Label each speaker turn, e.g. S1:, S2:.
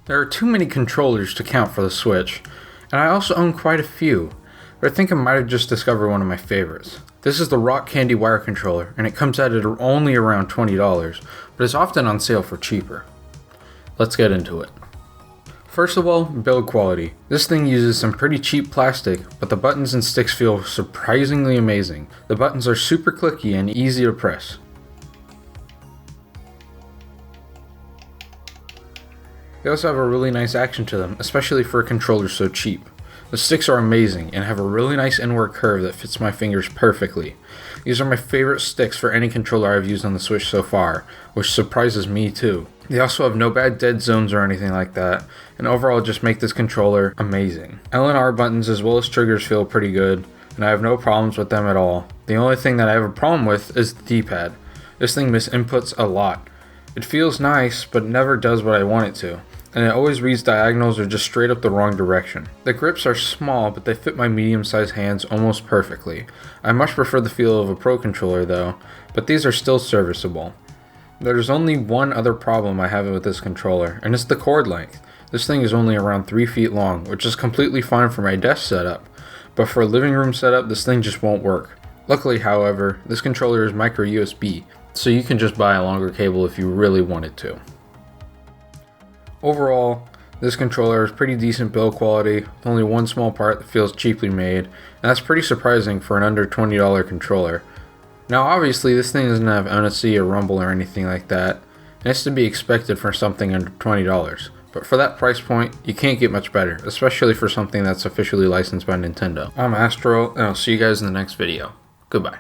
S1: There are too many controllers to count for the Switch, and I also own quite a few, but I think I might have just discovered one of my favorites. This is the Rock Candy Wire Controller, and it comes out at only around $20, but is often on sale for cheaper. Let's get into it. First of all, build quality. This thing uses some pretty cheap plastic, but the buttons and sticks feel surprisingly amazing. The buttons are super clicky and easy to press. They also have a really nice action to them, especially for a controller so cheap. The sticks are amazing and have a really nice inward curve that fits my fingers perfectly. These are my favorite sticks for any controller I've used on the Switch so far, which surprises me too. They also have no bad dead zones or anything like that, and overall just make this controller amazing. L and R buttons as well as triggers feel pretty good, and I have no problems with them at all. The only thing that I have a problem with is the D-pad. This thing misinputs a lot. It feels nice, but never does what I want it to, and it always reads diagonals or just straight up the wrong direction. The grips are small, but they fit my medium-sized hands almost perfectly. I much prefer the feel of a Pro controller though, but these are still serviceable. There's only one other problem I have with this controller, and it's the cord length. This thing is only around 3 feet long, which is completely fine for my desk setup, but for a living room setup, this thing just won't work. Luckily, however, this controller is micro USB, so you can just buy a longer cable if you really wanted to. Overall, this controller is pretty decent build quality, with only one small part that feels cheaply made, and that's pretty surprising for an under $20 controller. Now obviously this thing doesn't have NFC or rumble or anything like that, and it's to be expected for something under $20, but for that price point, you can't get much better, especially for something that's officially licensed by Nintendo. I'm Astro, and I'll see you guys in the next video. Goodbye.